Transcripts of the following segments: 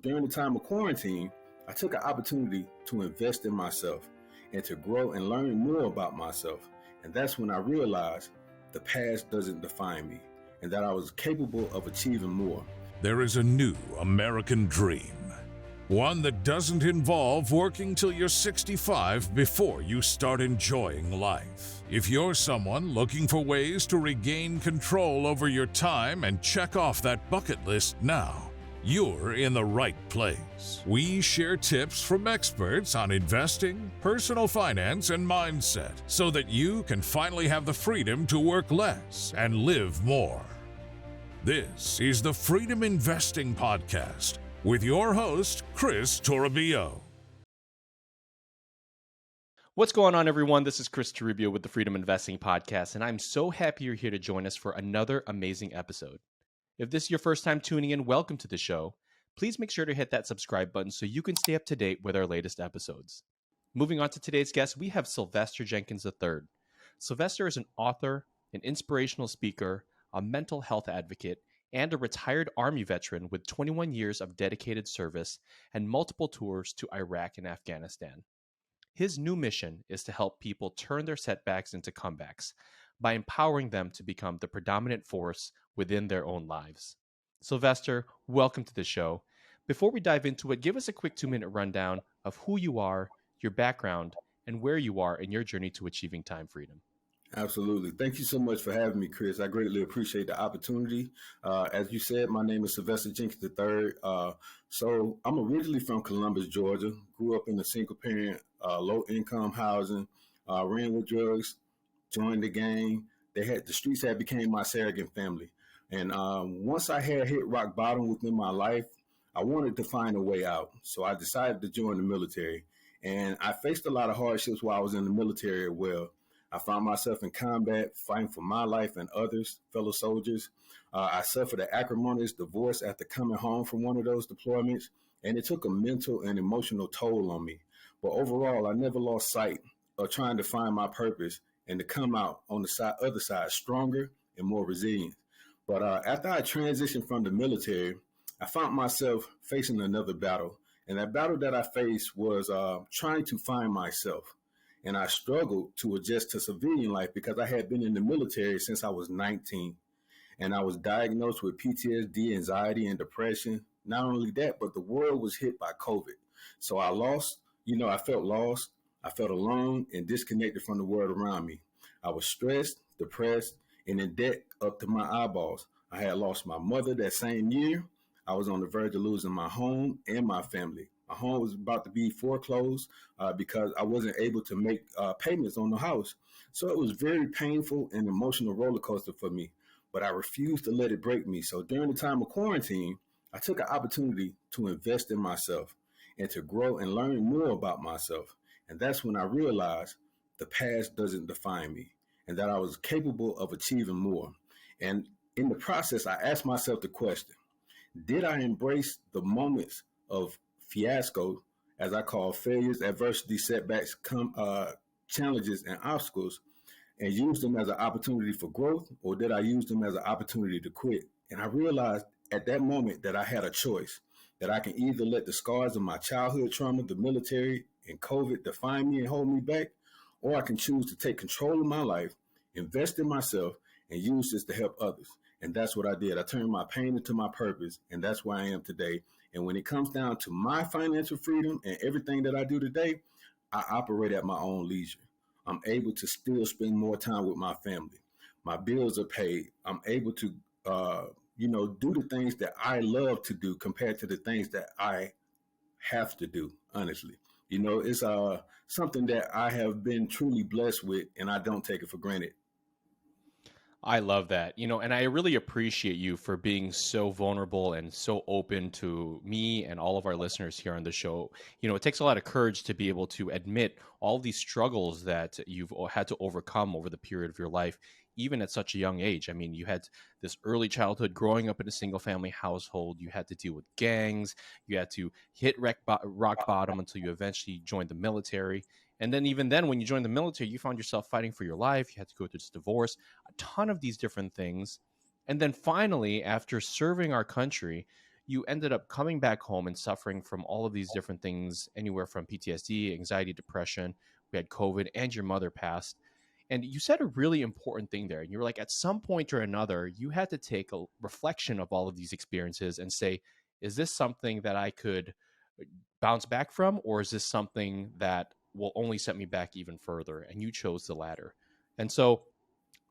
During the time of quarantine, I took an opportunity to invest in myself and to grow and learn more about myself. And that's when I realized the past doesn't define me and that I was capable of achieving more. There is a new American dream. One that doesn't involve working till you're 65 before you start enjoying life. If you're someone looking for ways to regain control over your time and check off that bucket list now, you're in the right place. We share tips from experts on investing, personal finance, and mindset so that you can finally have the freedom to work less and live more. This is the Freedom Investing Podcast with your host, Chris Toribio. What's going on, everyone? This is Chris Toribio with the Freedom Investing Podcast, and I'm so happy you're here to join us for another amazing episode. If this is your first time tuning in, welcome to the show. Please make sure to hit that subscribe button so you can stay up to date with our latest episodes. Moving on to today's guest, we have Sylvester Jenkins III. Sylvester is an author, an inspirational speaker, a mental health advocate, and a retired Army veteran with 21 years of dedicated service and multiple tours to Iraq and Afghanistan. His new mission is to help people turn their setbacks into comebacks by empowering them to become the predominant force within their own lives. Sylvester, welcome to the show. Before we dive into it, give us a quick 2-minute rundown of who you are, your background, and where you are in your journey to achieving time freedom. Absolutely. Thank you so much for having me, Chris. I greatly appreciate the opportunity. As you said, my name is Sylvester Jenkins III. So I'm originally from Columbus, Georgia. Grew up in a single-parent, low-income housing. Ran with drugs, joined the gang. The streets had became my surrogate family. And once I had hit rock bottom within my life, I wanted to find a way out. So I decided to join the military. And I faced a lot of hardships while I was in the military as well. I found myself in combat, fighting for my life and others, fellow soldiers. I suffered an acrimonious divorce after coming home from one of those deployments, and it took a mental and emotional toll on me. But overall, I never lost sight of trying to find my purpose and to come out on the other side stronger and more resilient. But after I transitioned from the military, I found myself facing another battle. And that battle that I faced was trying to find myself. And I struggled to adjust to civilian life because I had been in the military since I was 19. And I was diagnosed with PTSD, anxiety, and depression. Not only that, but the world was hit by COVID. So I felt lost. I felt alone and disconnected from the world around me. I was stressed, depressed, and in debt up to my eyeballs. I had lost my mother that same year. I was on the verge of losing my home and my family. My home was about to be foreclosed because I wasn't able to make payments on the house. So it was very painful and emotional roller coaster for me, but I refused to let it break me. So during the time of quarantine, I took an opportunity to invest in myself and to grow and learn more about myself. And that's when I realized the past doesn't define me and that I was capable of achieving more. And in the process, I asked myself the question, did I embrace the moments of fiasco, as I call failures, adversity, setbacks, challenges, and obstacles, and use them as an opportunity for growth, or did I use them as an opportunity to quit? And I realized at that moment that I had a choice, that I can either let the scars of my childhood trauma, the military, and COVID define me and hold me back, or I can choose to take control of my life, invest in myself, and use this to help others. And that's what I did. I turned my pain into my purpose, and that's where I am today. And when it comes down to my financial freedom and everything that I do today, I operate at my own leisure. I'm able to still spend more time with my family. My bills are paid. I'm able to, do the things that I love to do compared to the things that I have to do, honestly. It's something that I have been truly blessed with, and I don't take it for granted. I love that, and I really appreciate you for being so vulnerable and so open to me and all of our listeners here on the show. It takes a lot of courage to be able to admit all these struggles that you've had to overcome over the period of your life, even at such a young age. I mean, you had this early childhood growing up in a single family household. You had to deal with gangs. You had to hit rock bottom until you eventually joined the military. And then even then, when you joined the military, you found yourself fighting for your life. You had to go through this divorce, a ton of these different things. And then finally, after serving our country, you ended up coming back home and suffering from all of these different things, anywhere from PTSD, anxiety, depression. We had COVID, and your mother passed. And you said a really important thing there. And you were like, at some point or another, you had to take a reflection of all of these experiences and say, is this something that I could bounce back from, or is this something that will only set me back even further? And you chose the latter. And so,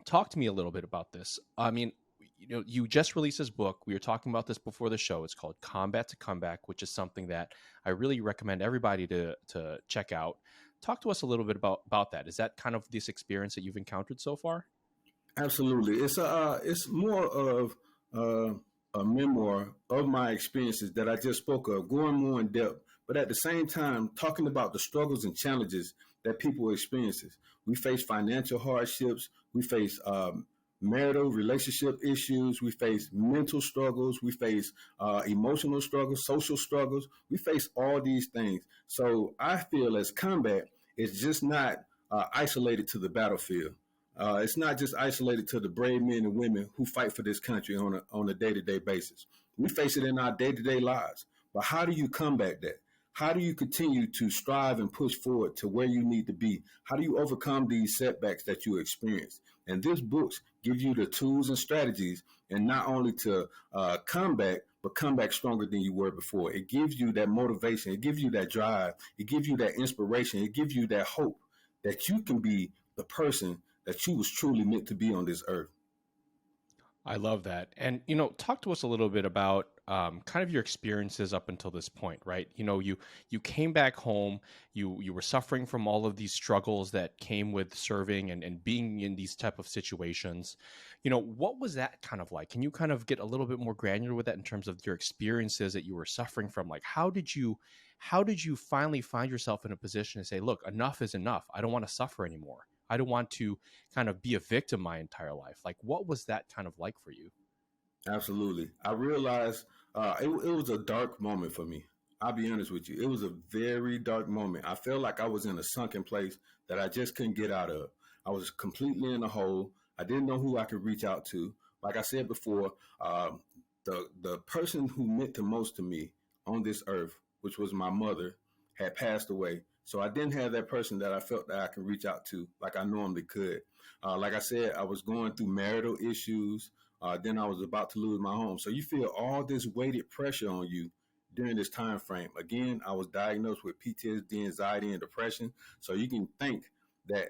talk to me a little bit about this. I mean, you just released this book. We were talking about this before the show. It's called Combat to Comeback, which is something that I really recommend everybody to check out. Talk to us a little bit about that. Is that kind of this experience that you've encountered so far? Absolutely. It's more of a memoir of my experiences that I just spoke of, going more in depth, but at the same time talking about the struggles and challenges that people experiences. We face financial hardships. We face marital relationship issues. We face mental struggles. We face emotional struggles, social struggles. We face all these things. So I feel as combat is just not isolated to the battlefield. It's not just isolated to the brave men and women who fight for this country on a day-to-day basis. We face it in our day-to-day lives. But how do you combat that? How do you continue to strive and push forward to where you need to be? How do you overcome these setbacks that you experience? And this book gives you the tools and strategies, and not only to combat, but come back stronger than you were before. It gives you that motivation. It gives you that drive. It gives you that inspiration. It gives you that hope that you can be the person that you was truly meant to be on this earth. I love that. And, talk to us a little bit about kind of your experiences up until this point, right? You came back home, you were suffering from all of these struggles that came with serving and being in these type of situations. What was that kind of like? Can you kind of get a little bit more granular with that in terms of your experiences that you were suffering from? Like, how did you finally find yourself in a position to say, look, enough is enough. I don't want to suffer anymore. I don't want to kind of be a victim my entire life. Like, what was that kind of like for you? Absolutely. I realized it was a dark moment for me. I'll be honest with you. It was a very dark moment. I felt like I was in a sunken place that I just couldn't get out of. I was completely in a hole. I didn't know who I could reach out to. Like I said before, the person who meant the most to me on this earth, which was my mother, had passed away. So I didn't have that person that I felt that I could reach out to like I normally could. Like I said, I was going through marital issues. Then I was about to lose my home. So you feel all this weighted pressure on you during this time frame. Again, I was diagnosed with PTSD, anxiety, and depression. So you can think that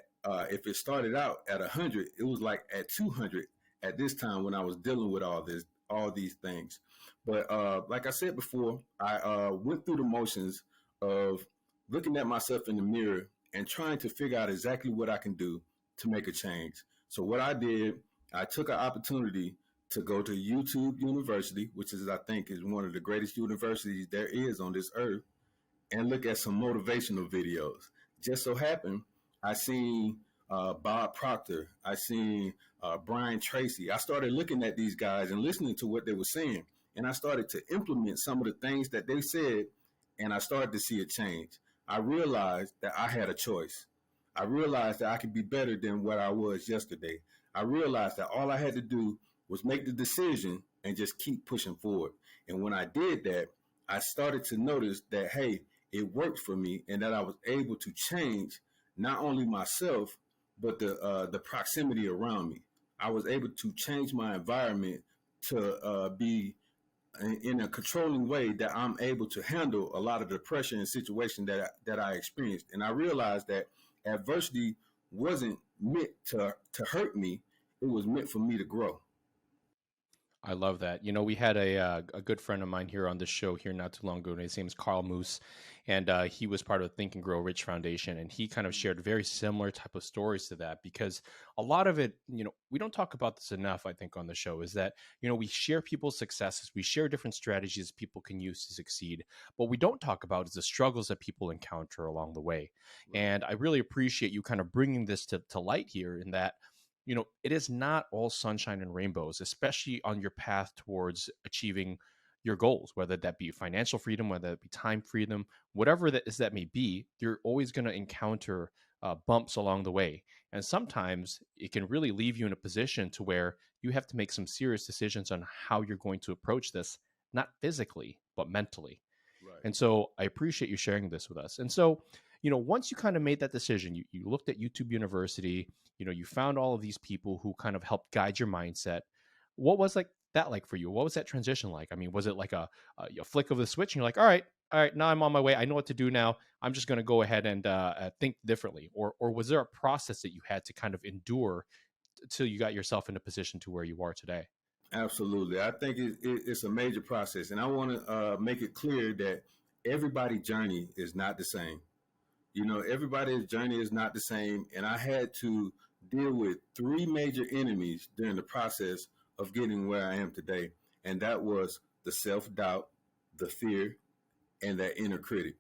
if it started out at 100, it was like at 200 at this time when I was dealing with all these things. But like I said before, I went through the motions of looking at myself in the mirror and trying to figure out exactly what I can do to make a change. So what I did, I took an opportunity to go to YouTube University, which is, I think, is one of the greatest universities there is on this earth, and look at some motivational videos. Just so happened, I seen Bob Proctor, I seen Brian Tracy. I started looking at these guys and listening to what they were saying, and I started to implement some of the things that they said, and I started to see a change. I realized that I had a choice. I realized that I could be better than what I was yesterday. I realized that all I had to do was make the decision and just keep pushing forward. And when I did that, I started to notice that, hey, it worked for me, and that I was able to change not only myself, but the proximity around me. I was able to change my environment to be in a controlling way that I'm able to handle a lot of the pressure and situation that I experienced. And I realized that adversity wasn't meant to hurt me. It was meant for me to grow. I love that. We had a good friend of mine here on the show here not too long ago. And his name is Carl Moose, and he was part of the Think and Grow Rich Foundation, and he kind of shared very similar type of stories to that, because a lot of it, we don't talk about this enough, I think, on the show, is that, we share people's successes, we share different strategies people can use to succeed. What we don't talk about is the struggles that people encounter along the way. And I really appreciate you kind of bringing this to light here, in that it is not all sunshine and rainbows, especially on your path towards achieving your goals, whether that be financial freedom, whether that be time freedom, whatever that may be. You're always going to encounter bumps along the way. And sometimes it can really leave you in a position to where you have to make some serious decisions on how you're going to approach this not physically, but mentally. Right. And so I appreciate you sharing this with us. And so, once you kind of made that decision, you looked at YouTube University, you found all of these people who kind of helped guide your mindset. What was that like for you? What was that transition like? I mean, was it like a flick of the switch and you're like, all right, now I'm on my way. I know what to do now. I'm just going to go ahead and think differently. Or was there a process that you had to kind of endure till you got yourself in a position to where you are today? Absolutely. I think it's a major process. And I want to make it clear that everybody's journey is not the same. Everybody's journey is not the same. And I had to deal with three major enemies during the process of getting where I am today. And that was the self-doubt, the fear, and that inner critic.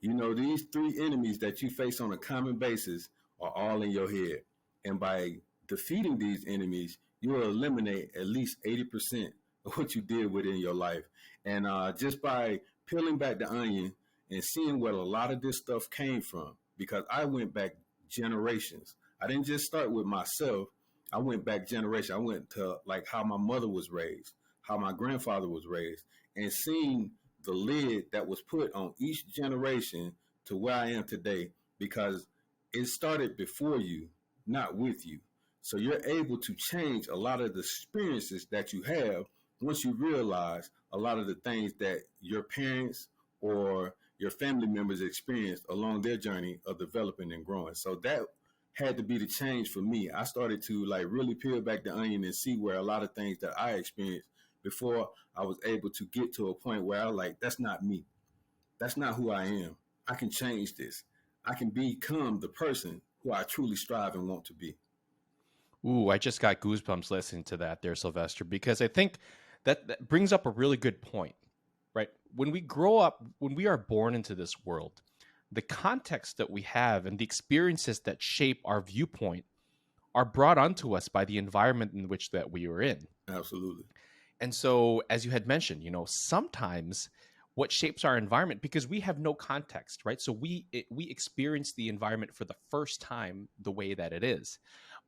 These three enemies that you face on a common basis are all in your head. And by defeating these enemies, you will eliminate at least 80% of what you did within your life. And just by peeling back the onion and seeing where a lot of this stuff came from, because I went back generations. I didn't just start with myself. I went back generations. I went to like how my mother was raised, how my grandfather was raised, and seeing the lid that was put on each generation to where I am today, because it started before you, not with you. So you're able to change a lot of the experiences that you have once you realize a lot of the things that your parents or your family members experienced along their journey of developing and growing. So that had to be the change for me. I started to like really peel back the onion and see where a lot of things that I experienced before I was able to get to a point where I like, that's not me. That's not who I am. I can change this. I can become the person who I truly strive and want to be. Ooh, I just got goosebumps listening to that there, Sylvester, because I think that brings up a really good point, right? When we grow up, when we are born into this world, the context that we have and the experiences that shape our viewpoint are brought onto us by the environment in which that we are in. Absolutely. And so, as you had mentioned, sometimes what shapes our environment, because we have no context, right? So we experience the environment for the first time the way that it is.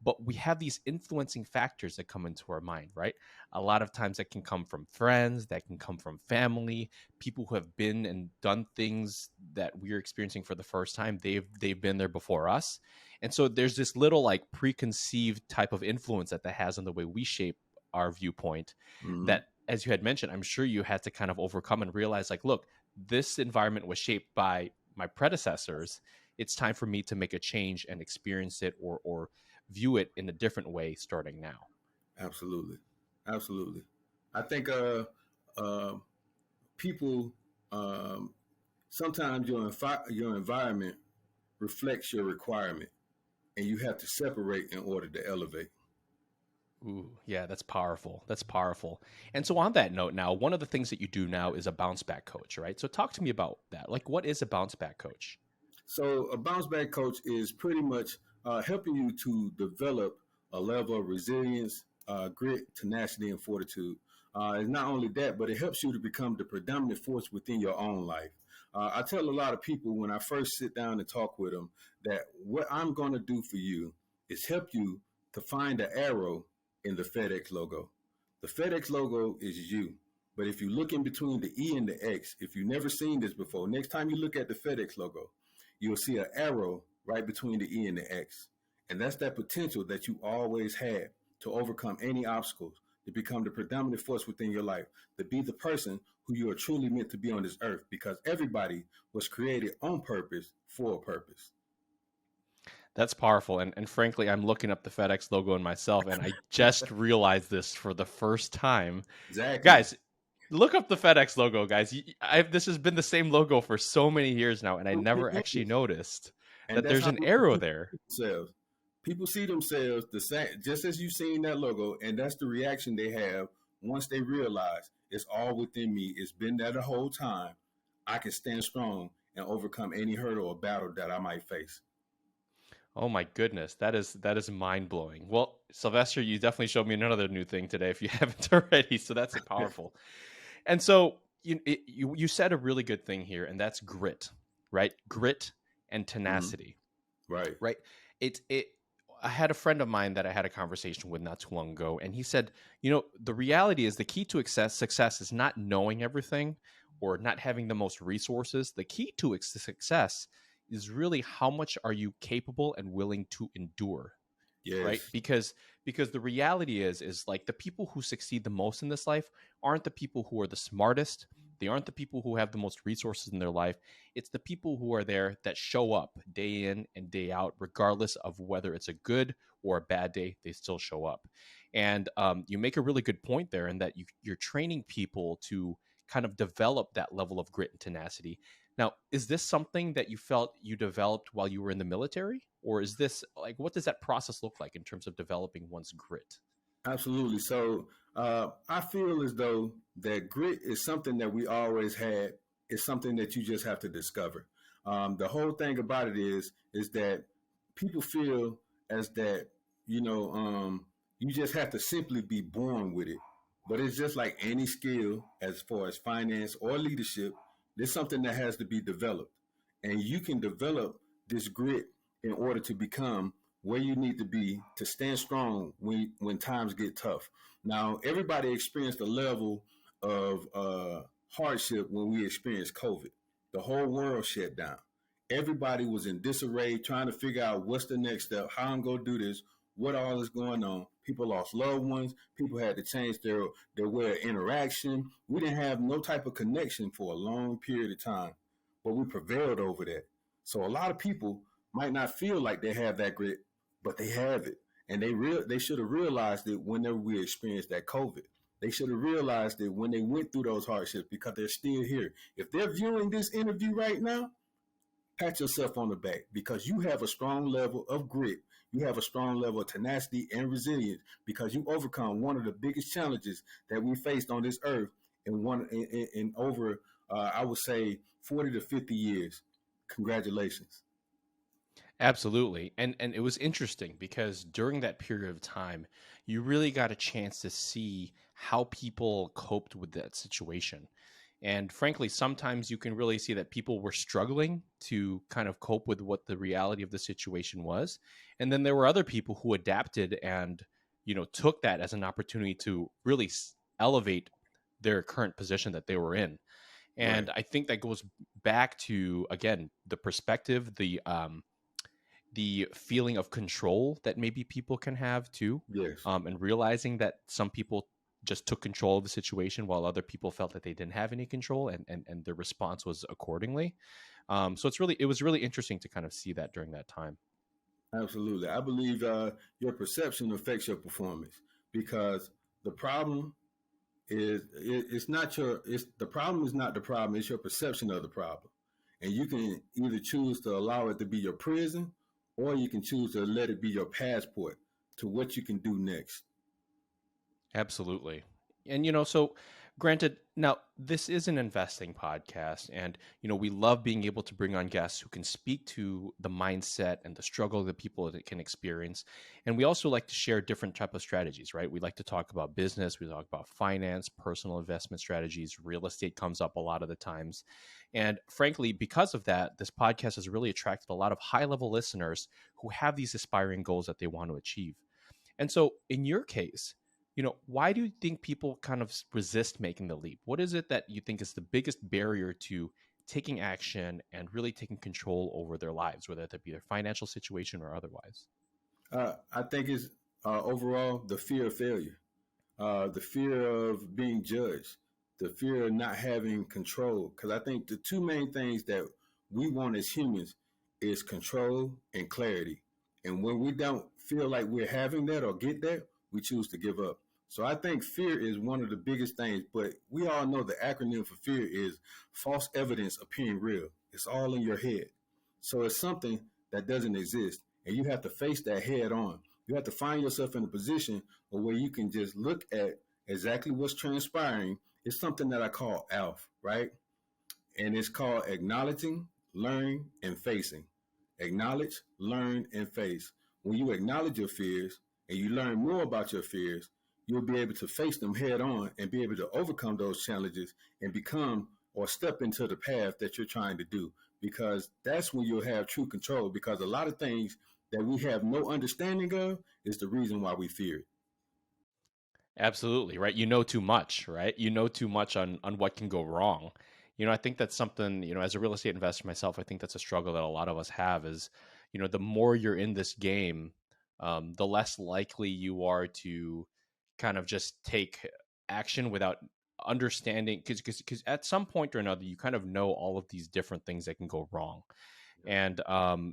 But we have these influencing factors that come into our mind, right? A lot of times that can come from friends, that can come from family, people who have been and done things that we're experiencing for the first time. They've been there before us. And so there's this little like preconceived type of influence that has on the way we shape our viewpoint that, as you had mentioned, I'm sure you had to kind of overcome and realize like, look, this environment was shaped by my predecessors. It's time for me to make a change and experience it or view it in a different way starting now. Absolutely. Absolutely. I think people, sometimes your environment reflects your requirement, and you have to separate in order to elevate. Ooh, yeah, that's powerful. That's powerful. And so on that note now, one of the things that you do now is a bounce back coach, right? So talk to me about that. Like, what is a bounce back coach? So a bounce back coach is pretty much helping you to develop a level of resilience, grit, tenacity, and fortitude. It's not only that, but it helps you to become the predominant force within your own life. I tell a lot of people when I first sit down and talk with them that what I'm going to do for you is help you to find the arrow in the FedEx logo. The FedEx logo is you. But if you look in between the E and the X, if you've never seen this before, next time you look at the FedEx logo, you'll see an arrow right between the E and the X. And that's that potential that you always had to overcome any obstacles, to become the predominant force within your life, to be the person who you are truly meant to be on this earth, because everybody was created on purpose for a purpose. That's powerful. And frankly, I'm looking up the FedEx logo in myself, and I just realized this for the first time. Exactly. Guys, look up the FedEx logo, guys. This has been the same logo for so many years now, and I never actually noticed that there's an arrow there. People see themselves the same, just as you've seen that logo, and that's the reaction they have once they realize it's all within me. It's been there the whole time. I can stand strong and overcome any hurdle or battle that I might face. Oh my goodness, that is mind blowing. Well, Sylvester, you definitely showed me another new thing today if you haven't already. So that's powerful. And so you said a really good thing here, and that's grit, right? Grit and tenacity, Right. right? I had a friend of mine that I had a conversation with not too long ago, and he said, the reality is the key to success is not knowing everything or not having the most resources. The key to success is really how much are you capable and willing to endure, right? Yes. Because the reality is like the people who succeed the most in this life aren't the people who are the smartest. They aren't the people who have the most resources in their life. It's the people who are there that show up day in and day out, regardless of whether it's a good or a bad day. They still show up. And you make a really good point there in that you're training people to kind of develop that level of grit and tenacity. Now, is this something that you felt you developed while you were in the military? Or is this like, what does that process look like in terms of developing one's grit? Absolutely. So I feel as though that grit is something that we always had. It's something that you just have to discover. The whole thing about it is that people feel as that you just have to simply be born with it. But it's just like any skill, as far as finance or leadership. There's something that has to be developed, and you can develop this grit in order to become where you need to be to stand strong when times get tough. Now, everybody experienced a level of hardship when we experienced COVID. The whole world shut down. Everybody was in disarray, trying to figure out what's the next step, how I'm going to do this, what all is going on. People lost loved ones. People had to change their way of interaction. We didn't have no type of connection for a long period of time, but we prevailed over that. So a lot of people might not feel like they have that grit, but they have it, and they should have realized it whenever we experienced that COVID. They should have realized it when they went through those hardships because they're still here. If they're viewing this interview right now, pat yourself on the back because you have a strong level of grit. You have a strong level of tenacity and resilience because you overcome one of the biggest challenges that we faced on this earth in over, I would say, 40 to 50 years. Congratulations. Absolutely. And it was interesting because during that period of time, you really got a chance to see how people coped with that situation. And frankly, sometimes you can really see that people were struggling to kind of cope with what the reality of the situation was. And then there were other people who adapted and, took that as an opportunity to really elevate their current position that they were in. And Right. I think that goes back to, again, the perspective, the feeling of control that maybe people can have too, Yes. and realizing that some people just took control of the situation while other people felt that they didn't have any control, and their response was accordingly. So it was really interesting to kind of see that during that time. Absolutely. I believe your perception affects your performance because the problem it's not the problem is not the problem, it's your perception of the problem. And you can either choose to allow it to be your prison or you can choose to let it be your passport to what you can do next. Absolutely. And, so granted, now this is an investing podcast, and, we love being able to bring on guests who can speak to the mindset and the struggle that people can experience. And we also like to share different type of strategies, right? We like to talk about business, we talk about finance, personal investment strategies, real estate comes up a lot of the times. And frankly, because of that, this podcast has really attracted a lot of high-level listeners who have these aspiring goals that they want to achieve. And so in your case, why do you think people kind of resist making the leap? What is it that you think is the biggest barrier to taking action and really taking control over their lives, whether that be their financial situation or otherwise? I think it's overall the fear of failure, the fear of being judged, the fear of not having control. Because I think the two main things that we want as humans is control and clarity. And when we don't feel like we're having that or get that, we choose to give up. So I think fear is one of the biggest things, but we all know the acronym for fear is false evidence appearing real. It's all in your head. So it's something that doesn't exist, and you have to face that head on. You have to find yourself in a position where you can just look at exactly what's transpiring. It's something that I call ALF, right? And it's called acknowledging, learning, and facing. Acknowledge, learn, and face. When you acknowledge your fears and you learn more about your fears, you'll be able to face them head on and be able to overcome those challenges and become or step into the path that you're trying to do. Because that's when you'll have true control. Because a lot of things that we have no understanding of is the reason why we fear it. Absolutely, right? You know too much, right? You know too much on what can go wrong. I think that's something, as a real estate investor myself, I think that's a struggle that a lot of us have is, the more you're in this game, the less likely you are to kind of just take action without understanding, because at some point or another, you kind of know all of these different things that can go wrong. And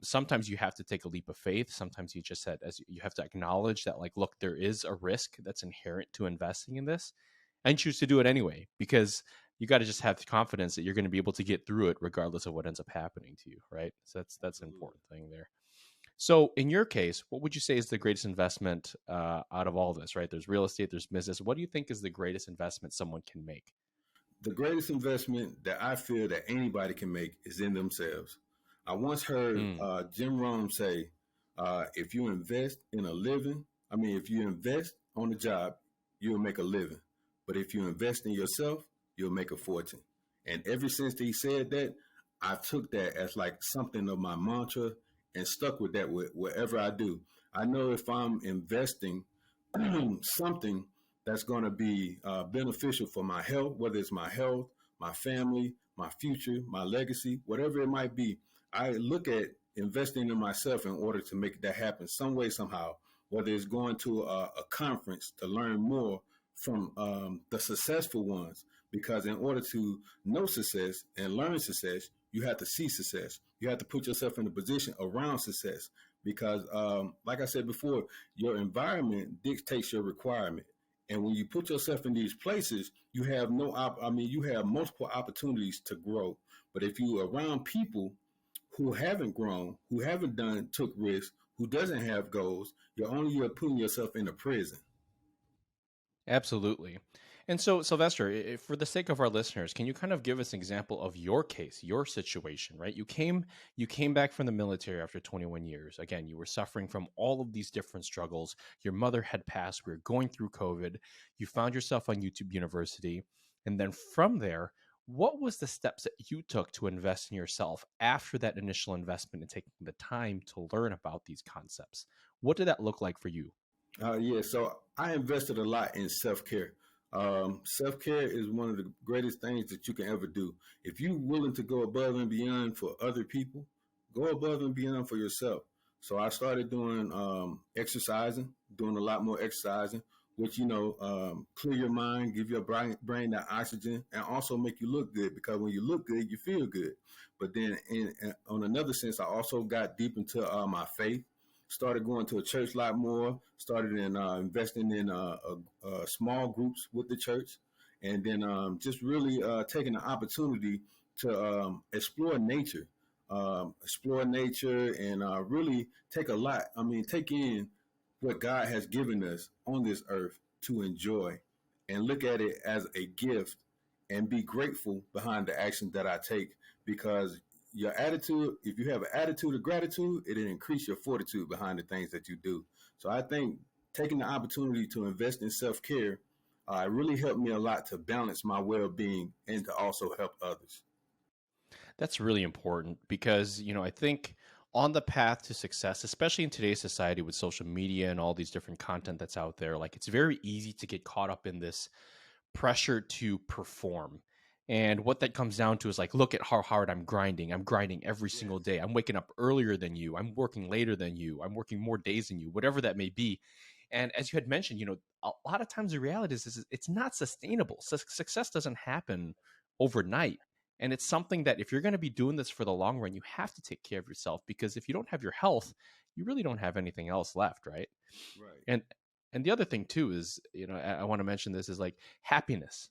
sometimes you have to take a leap of faith. Sometimes you just said, as you have to acknowledge that, like, look, there is a risk that's inherent to investing in this, and choose to do it anyway, because you got to just have confidence that you're going to be able to get through it regardless of what ends up happening to you, right? So that's an Absolutely. important thing there. So in your case, what would you say is the greatest investment out of all this, right? There's real estate, there's business. What do you think is the greatest investment someone can make? The greatest investment that I feel that anybody can make is in themselves. I once heard Mm, Jim Rohn say, if you invest in a living, if you invest on a job, you'll make a living. But if you invest in yourself, you'll make a fortune. And ever since he said that, I took that as like something of my mantra and stuck with that whatever I do. I know if I'm investing something that's going to be beneficial for my health, whether it's my health, my family, my future, my legacy, whatever it might be. I look at investing in myself in order to make that happen some way, somehow, whether it's going to a conference to learn more from the successful ones. Because in order to know success and learn success, you have to see success. You have to put yourself in a position around success. Because, like I said before, your environment dictates your requirement. And when you put yourself in these places, you have you have multiple opportunities to grow. But if you are around people who haven't grown, who haven't took risks, who doesn't have goals, you're putting yourself in a prison. absolutely. And so, Sylvester, for the sake of our listeners, can you kind of give us an example of your case, your situation, right? You came back from the military after 21 years. Again, you were suffering from all of these different struggles. Your mother had passed. We were going through COVID. You found yourself on YouTube University. And then from there, what was the steps that you took to invest in yourself after that initial investment and taking the time to learn about these concepts? What did that look like for you? Yeah, so I invested a lot in self care. Self care is one of the greatest things that you can ever do. If you're willing to go above and beyond for other people, go above and beyond for yourself. So I started doing exercising, doing a lot more exercising, which clear your mind, give your brain that oxygen, and also make you look good. Because when you look good, you feel good. But then, on another sense, I also got deep into my faith, started going to a church a lot more, started investing in small groups with the church, and then just really taking the opportunity to explore nature, and really take in what God has given us on this earth to enjoy, and look at it as a gift, and be grateful behind the action that I take. Because your attitude, if you have an attitude of gratitude, it'll increase your fortitude behind the things that you do. So I think taking the opportunity to invest in self care really helped me a lot to balance my well being and to also help others. That's really important because, I think on the path to success, especially in today's society with social media and all these different content that's out there, like, it's very easy to get caught up in this pressure to perform. And what that comes down to is, like, look at how hard I'm grinding. I'm grinding every single Yes. day. I'm waking up earlier than you. I'm working later than you. I'm working more days than you, whatever that may be. And as you had mentioned, a lot of times the reality is it's not sustainable. Success doesn't happen overnight. And it's something that, if you're going to be doing this for the long run, you have to take care of yourself, because if you don't have your health, you really don't have anything else left, right? Right. And the other thing too is, I want to mention this, is like happiness,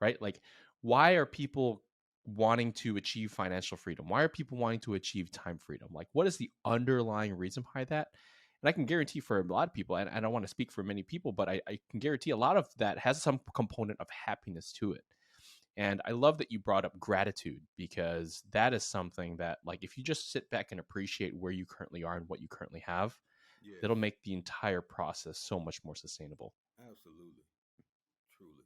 right? Like, why are people wanting to achieve financial freedom? Why are people wanting to achieve time freedom? Like, what is the underlying reason behind that? And I can guarantee for a lot of people, and I don't want to speak for many people, but I can guarantee a lot of that has some component of happiness to it. And I love that you brought up gratitude, because that is something that, like, if you just sit back and appreciate where you currently are and what you currently have, Yes. that'll make the entire process so much more sustainable. Absolutely. Truly.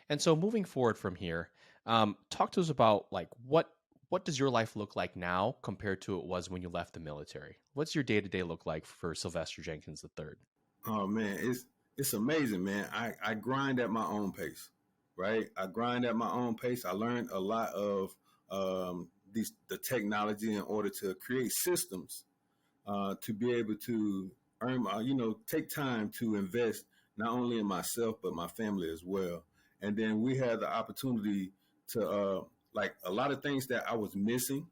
And so moving forward from here, talk to us about, like, what does your life look like now compared to it was when you left the military? What's your day-to-day look like for Sylvester Jenkins III? Oh man, it's amazing, man. I grind at my own pace, right? I grind at my own pace. I learned a lot of the technology in order to create systems to be able to earn my, take time to invest not only in myself but my family as well. And then we had the opportunity to like a lot of things that I was missing.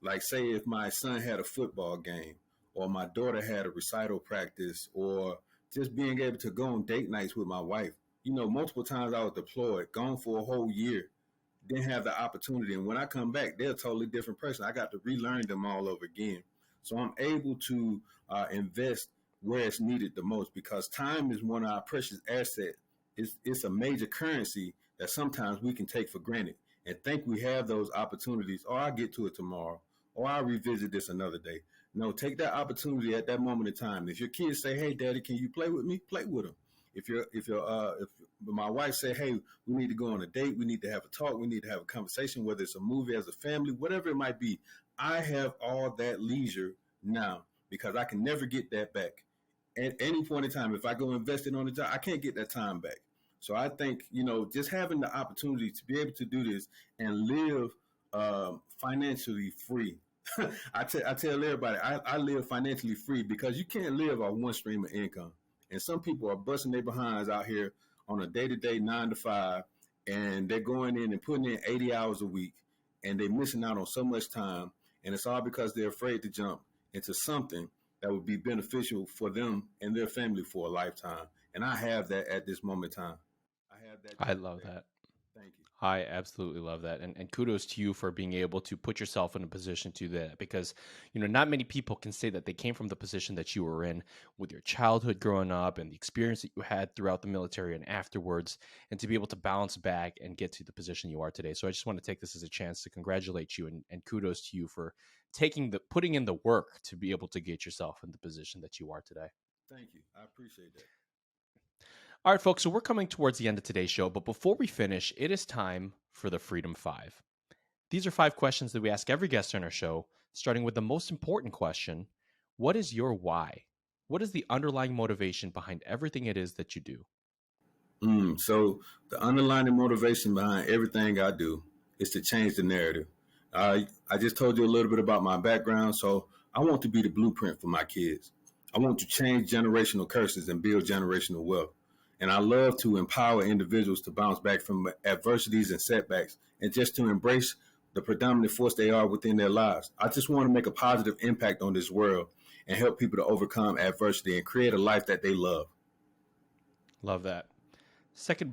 Like say if my son had a football game or my daughter had a recital practice or just being able to go on date nights with my wife. Multiple times I was deployed, gone for a whole year, didn't have the opportunity. And when I come back, they're a totally different person. I got to relearn them all over again. So I'm able to invest where it's needed the most because time is one of our precious assets. It's a major currency that sometimes we can take for granted and think we have those opportunities. Or I'll get to it tomorrow, or I'll revisit this another day. No, take that opportunity at that moment in time. If your kids say, "Hey, Daddy, can you play with me?" Play with them. If my wife say, "Hey, we need to go on a date, we need to have a talk, we need to have a conversation, whether it's a movie as a family, whatever it might be," I have all that leisure now because I can never get that back. At any point in time, if I go invest it on a job, I can't get that time back. So I think, just having the opportunity to be able to do this and live financially free. I tell everybody, I live financially free because you can't live on one stream of income. And some people are busting their behinds out here on a day-to-day 9 to 5, and they're going in and putting in 80 hours a week, and they're missing out on so much time. And it's all because they're afraid to jump into something that would be beneficial for them and their family for a lifetime. And I have that at this moment in time. I have that. I love that. Thank you. I absolutely love that. And kudos to you for being able to put yourself in a position to do that because, not many people can say that they came from the position that you were in with your childhood growing up and the experience that you had throughout the military and afterwards, and to be able to bounce back and get to the position you are today. So I just want to take this as a chance to congratulate you and kudos to you for putting in the work to be able to get yourself in the position that you are today. Thank you. I appreciate that. All right, folks, so we're coming towards the end of today's show, but before we finish, it is time for the Freedom 5. These are 5 questions that we ask every guest on our show, starting with the most important question: what is your why? What is the underlying motivation behind everything it is that you do? So the underlying motivation behind everything I do is to change the narrative. I just told you a little bit about my background, so I want to be the blueprint for my kids. I want to change generational curses and build generational wealth. And I love to empower individuals to bounce back from adversities and setbacks and just to embrace the predominant force they are within their lives. I just want to make a positive impact on this world and help people to overcome adversity and create a life that they love. Love that. Second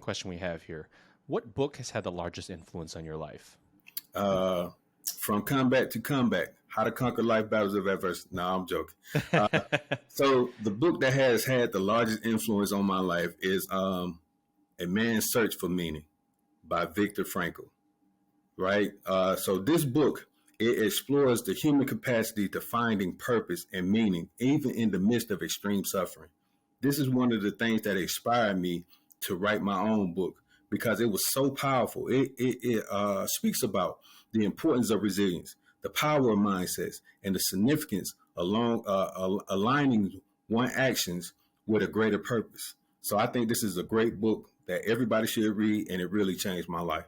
question we have here: what book has had the largest influence on your life? From Combat to Comeback: How to Conquer Life Battles of Adversity. No, I'm joking. So the book that has had the largest influence on my life is A Man's Search for Meaning by Viktor Frankl. Right? So this book, it explores the human capacity to finding purpose and meaning, even in the midst of extreme suffering. This is one of the things that inspired me to write my own book because it was so powerful. It speaks about the importance of resilience, the power of mindsets, and the significance along aligning one actions with a greater purpose. So I think this is a great book that everybody should read, and it really changed my life.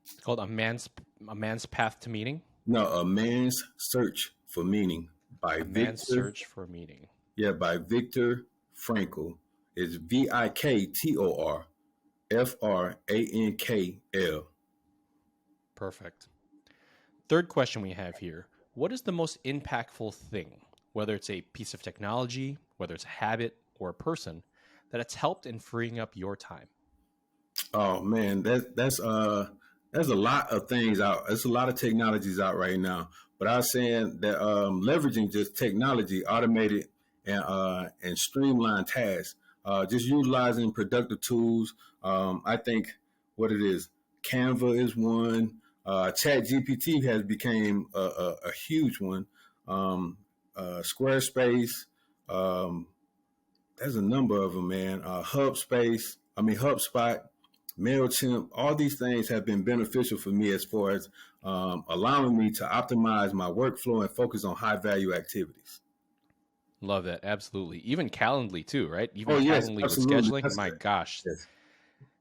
It's called A Man's Path to Meaning? No, A Man's Search for Meaning by Viktor. Man's Search for Meaning. Yeah, by Viktor Frankl. It's VIKTOR FRANKL. Perfect. Third question we have here: what is the most impactful thing, whether it's a piece of technology, whether it's a habit or a person, that it's helped in freeing up your time? Oh man, there's a lot of things out. There's a lot of technologies out right now. But I was saying that leveraging just technology, automated and streamlined tasks, just utilizing productive tools. I think what it is, Canva is one. Chat GPT has become a huge one. Squarespace. There's a number of them, man. HubSpot. MailChimp, all these things have been beneficial for me as far as allowing me to optimize my workflow and focus on high value activities. Love that. Absolutely. Even Calendly too, right? Even Oh, yes, Calendly with absolutely. scheduling. My gosh. Yes.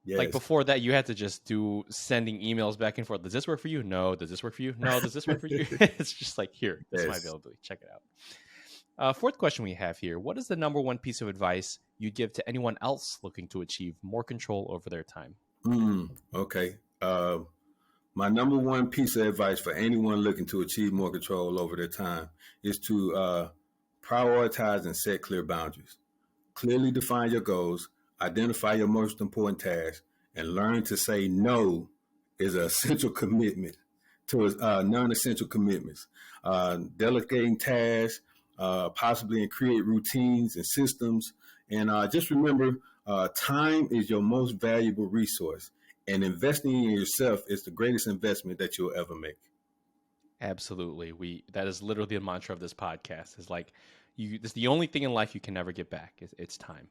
Like Yes. before that, you had to just do sending emails back and forth. Does this work for you? No. Does this work for you? No. Does this work for you? It's just like, here, this is my Yes. availability. Check it out. Fourth question we have here. What is the number one piece of advice you'd give to anyone else looking to achieve more control over their time? Okay. My number one piece of advice for anyone looking to achieve more control over their time is to prioritize and set clear boundaries. Clearly define your goals, identify your most important tasks, and learn to say no is an essential commitment to non-essential commitments. Delegating tasks, possibly and create routines and systems. And just remember, time is your most valuable resource, and investing in yourself is the greatest investment that you'll ever make. Absolutely. That is literally the mantra of this podcast. Is like, it's the only thing in life you can never get back. It's time.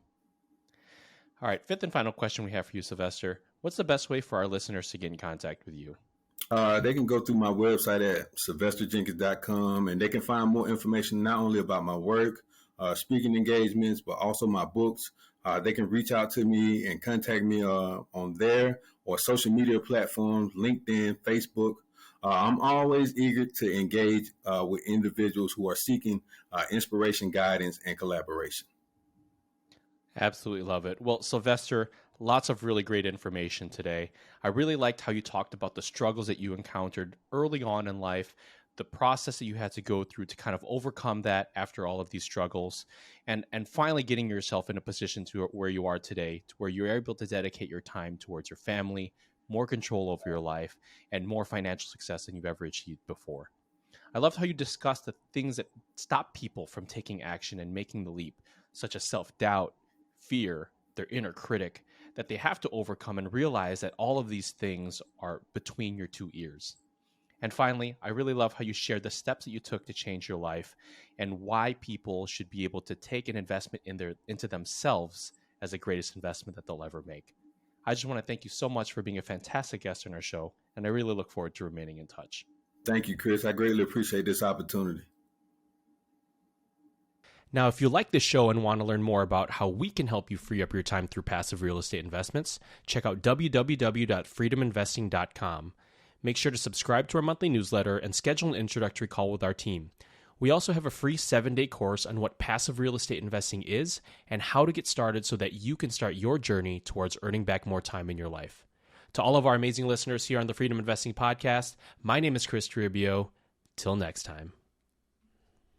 All right. Fifth and final question we have for you, Sylvester. What's the best way for our listeners to get in contact with you? They can go through my website at sylvesterjenkins.com, and they can find more information not only about my work, speaking engagements, but also my books. They can reach out to me and contact me on there or social media platforms, LinkedIn, Facebook. I'm always eager to engage with individuals who are seeking inspiration, guidance, and collaboration. Absolutely love it. Well, Sylvester, lots of really great information today. I really liked how you talked about the struggles that you encountered early on in life, the process that you had to go through to kind of overcome that after all of these struggles, and finally getting yourself in a position to where you are today, to where you're able to dedicate your time towards your family, more control over your life, and more financial success than you've ever achieved before. I loved how you discussed the things that stop people from taking action and making the leap, such as self-doubt, fear, their inner critic, that they have to overcome and realize that all of these things are between your two ears. And finally, I really love how you shared the steps that you took to change your life and why people should be able to take an investment into themselves as the greatest investment that they'll ever make. I just want to thank you so much for being a fantastic guest on our show, and I really look forward to remaining in touch. Thank you, Chris. I greatly appreciate this opportunity. Now, if you like this show and want to learn more about how we can help you free up your time through passive real estate investments, check out www.freedominvesting.com. Make sure to subscribe to our monthly newsletter and schedule an introductory call with our team. We also have a free 7-day course on what passive real estate investing is and how to get started so that you can start your journey towards earning back more time in your life. To all of our amazing listeners here on the Freedom Investing Podcast, my name is Chris Rubio. Till next time.